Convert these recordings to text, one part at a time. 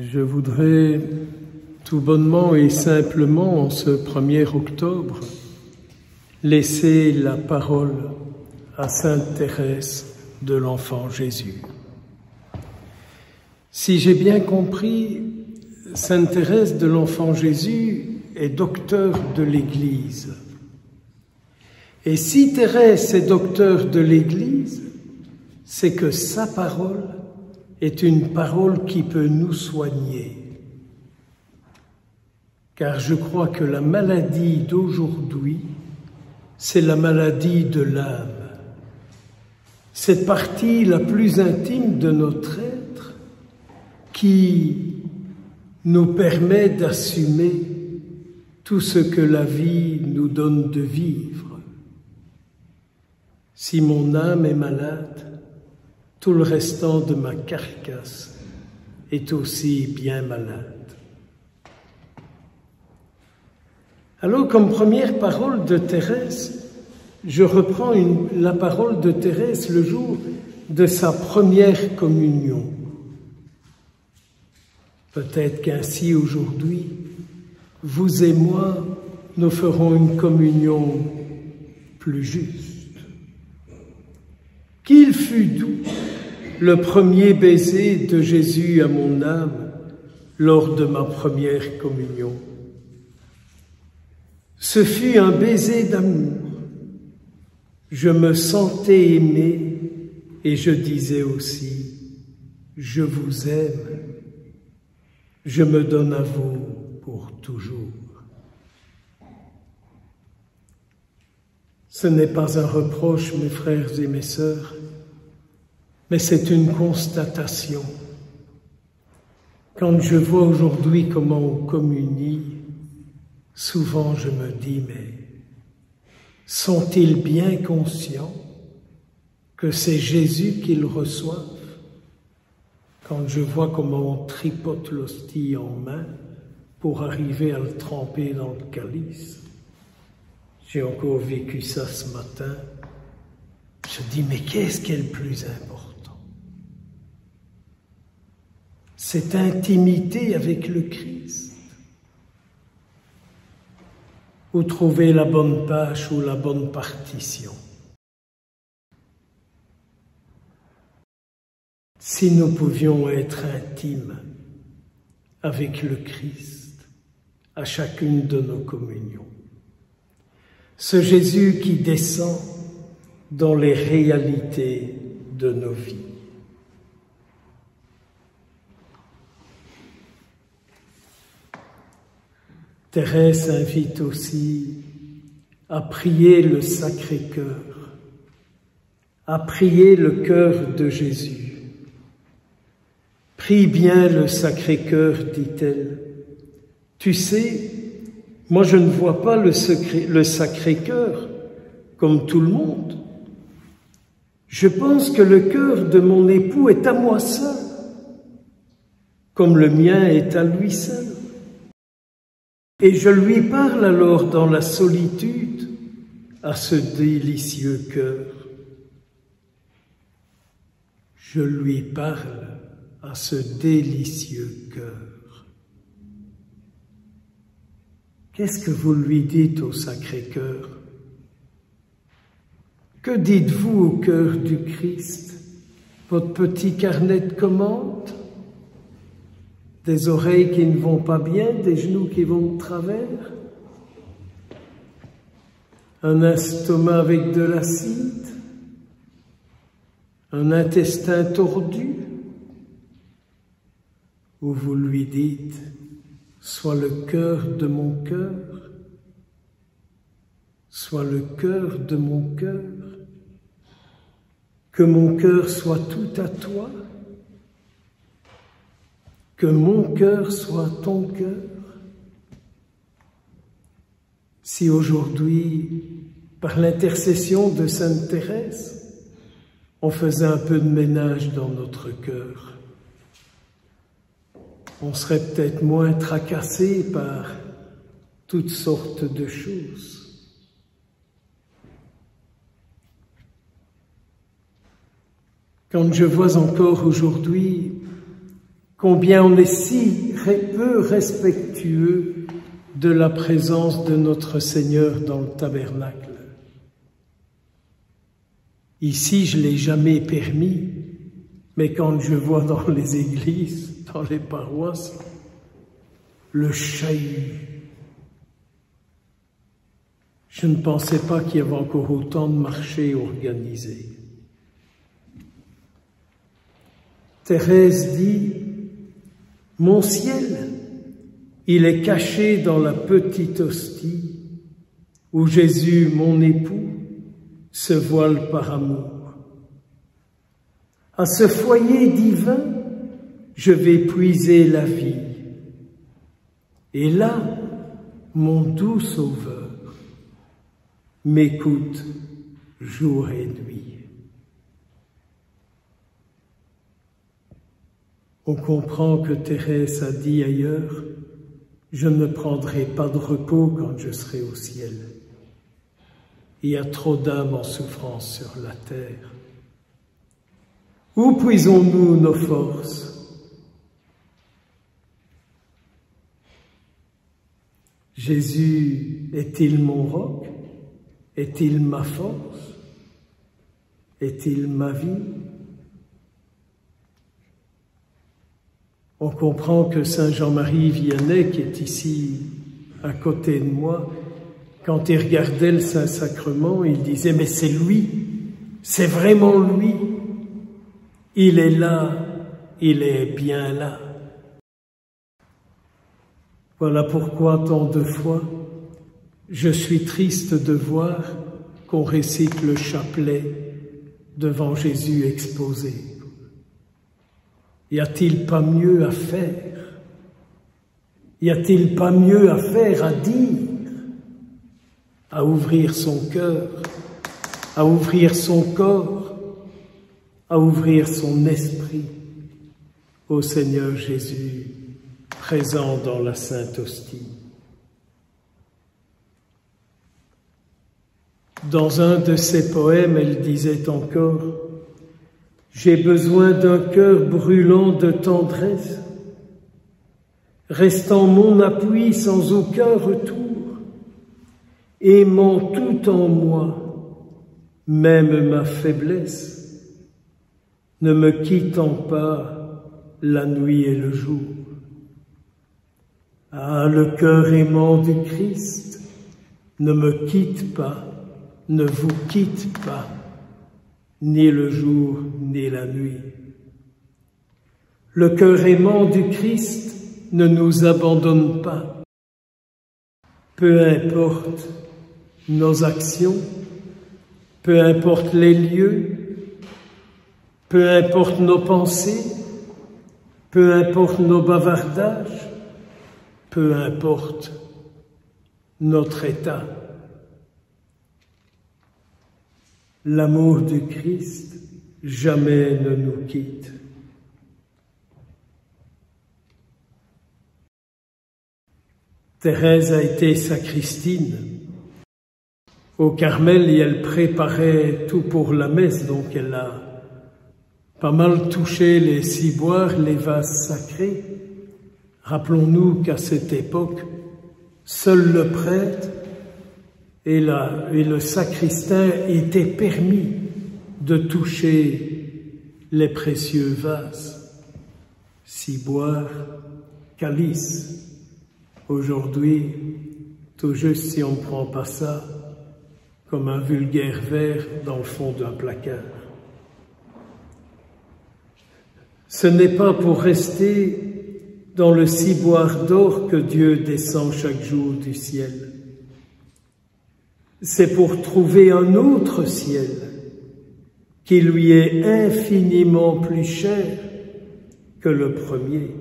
Je voudrais tout bonnement et simplement, en ce 1er octobre, laisser la parole à Sainte Thérèse de l'Enfant Jésus. Si j'ai bien compris, Sainte Thérèse de l'Enfant Jésus est docteur de l'Église. Et si Thérèse est docteur de l'Église, c'est que sa parole est une parole qui peut nous soigner. Car je crois que la maladie d'aujourd'hui, c'est la maladie de l'âme. Cette partie la plus intime de notre être qui nous permet d'assumer tout ce que la vie nous donne de vivre. Si mon âme est malade, tout le restant de ma carcasse est aussi bien malade. Alors, comme première parole de Thérèse, je reprends la parole de Thérèse le jour de sa première communion. Peut-être qu'ainsi aujourd'hui, vous et moi, nous ferons une communion plus juste. Qu'il fut doux le premier baiser de Jésus à mon âme lors de ma première communion. Ce fut un baiser d'amour. Je me sentais aimé et je disais aussi « Je vous aime, je me donne à vous pour toujours ». Ce n'est pas un reproche, mes frères et mes sœurs, mais c'est une constatation. Quand je vois aujourd'hui comment on communie, souvent je me dis, mais sont-ils bien conscients que c'est Jésus qu'ils reçoivent? Quand je vois comment on tripote l'hostie en main pour arriver à le tremper dans le calice, j'ai encore vécu ça ce matin, je dis, mais qu'est-ce qui est le plus important? Cette intimité avec le Christ. Ou trouver la bonne page ou la bonne partition. Si nous pouvions être intimes avec le Christ à chacune de nos communions. Ce Jésus qui descend dans les réalités de nos vies. Thérèse invite aussi à prier le Sacré-Cœur, à prier le cœur de Jésus. Prie bien le Sacré-Cœur, dit-elle. Tu sais, moi je ne vois pas le Sacré-Cœur comme tout le monde. Je pense que le cœur de mon époux est à moi seul, comme le mien est à lui seul. Et je lui parle alors dans la solitude à ce délicieux cœur. Je lui parle à ce délicieux cœur. Qu'est-ce que vous lui dites au Sacré-Cœur? Que dites-vous au cœur du Christ? Votre petit carnet de commandes? Des oreilles qui ne vont pas bien, des genoux qui vont de travers, un estomac avec de l'acide, un intestin tordu, où vous lui dites « Sois le cœur de mon cœur, sois le cœur de mon cœur, que mon cœur soit tout à toi ». Que mon cœur soit ton cœur. Si aujourd'hui, par l'intercession de Sainte Thérèse, on faisait un peu de ménage dans notre cœur, on serait peut-être moins tracassé par toutes sortes de choses. Quand je vois encore aujourd'hui combien on est si peu respectueux de la présence de notre Seigneur dans le tabernacle. Ici, je ne l'ai jamais permis, mais quand je vois dans les églises, dans les paroisses, le chahut, je ne pensais pas qu'il y avait encore autant de marchés organisés. Thérèse dit, « Mon ciel, il est caché dans la petite hostie où Jésus, mon époux, se voile par amour. À ce foyer divin, je vais puiser la vie. Et là, mon doux Sauveur m'écoute jour et nuit. » On comprend que Thérèse a dit ailleurs, « Je ne prendrai pas de repos quand je serai au ciel. Il y a trop d'âmes en souffrance sur la terre. Où puisons-nous nos forces? Jésus est-il mon roc? Est-il ma force? Est-il ma vie? On comprend que Saint Jean-Marie Vianney, qui est ici à côté de moi, quand il regardait le Saint-Sacrement, il disait « Mais c'est lui, c'est vraiment lui. Il est là, il est bien là. » Voilà pourquoi tant de fois, je suis triste de voir qu'on récite le chapelet devant Jésus exposé. Y a-t-il pas mieux à faire? Y a-t-il pas mieux à faire, à dire? À ouvrir son cœur, à ouvrir son corps, à ouvrir son esprit au Seigneur Jésus, présent dans la Sainte Hostie. Dans un de ses poèmes, elle disait encore « J'ai besoin d'un cœur brûlant de tendresse, restant mon appui sans aucun retour, aimant tout en moi, même ma faiblesse, ne me quittant pas la nuit et le jour. Ah, le cœur aimant du Christ, ne me quitte pas, ne vous quitte pas, ni le jour, ni la nuit. Le cœur aimant du Christ ne nous abandonne pas. Peu importe nos actions, peu importe les lieux, peu importe nos pensées, peu importe nos bavardages, peu importe notre état. L'amour du Christ jamais ne nous quitte. Thérèse a été sacristine au Carmel et elle préparait tout pour la messe, donc elle a pas mal touché les ciboires, les vases sacrés. Rappelons-nous qu'à cette époque, seul le prêtre et le sacristain étaient permis de toucher les précieux vases, ciboires, calices. Aujourd'hui, tout juste si on ne prend pas ça comme un vulgaire verre dans le fond d'un placard. Ce n'est pas pour rester dans le ciboire d'or que Dieu descend chaque jour du ciel. C'est pour trouver un autre ciel qui lui est infiniment plus cher que le premier.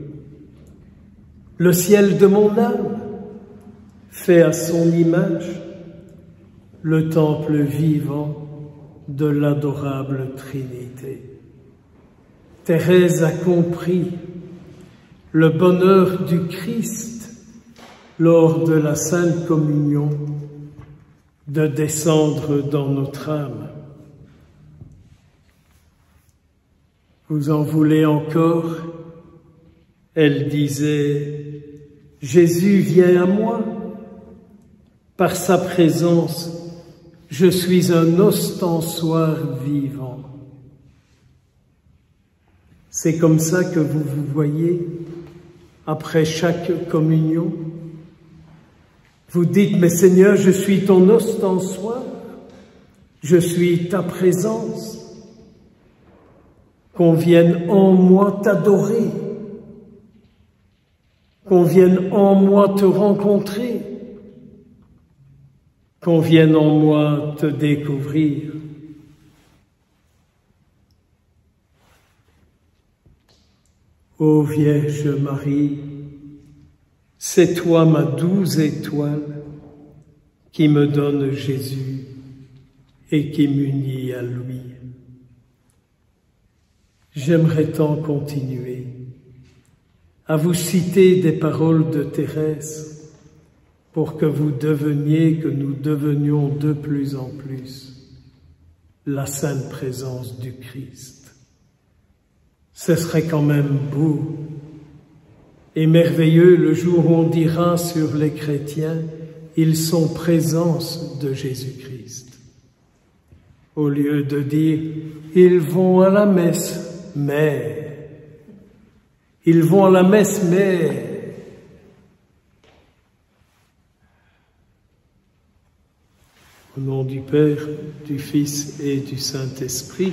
Le ciel de mon âme, fait à son image, le temple vivant de l'adorable Trinité. Thérèse a compris le bonheur du Christ lors de la Sainte Communion de descendre dans notre âme. Vous en voulez encore? Elle disait, Jésus vient à moi. Par sa présence, je suis un ostensoir vivant. C'est comme ça que vous vous voyez après chaque communion. Vous dites, mais Seigneur, je suis ton ostensoir, je suis ta présence, qu'on vienne en moi t'adorer, qu'on vienne en moi te rencontrer, qu'on vienne en moi te découvrir. Ô Vierge Marie, c'est toi ma douce étoile qui me donne Jésus et qui m'unit à lui. J'aimerais tant continuer à vous citer des paroles de Thérèse pour que vous deveniez, que nous devenions de plus en plus la sainte présence du Christ. Ce serait quand même beau et merveilleux le jour où on dira sur les chrétiens, ils sont présence de Jésus-Christ. Au lieu de dire, ils vont à la messe, mais, ils vont à la messe, mais, au nom du Père, du Fils et du Saint-Esprit,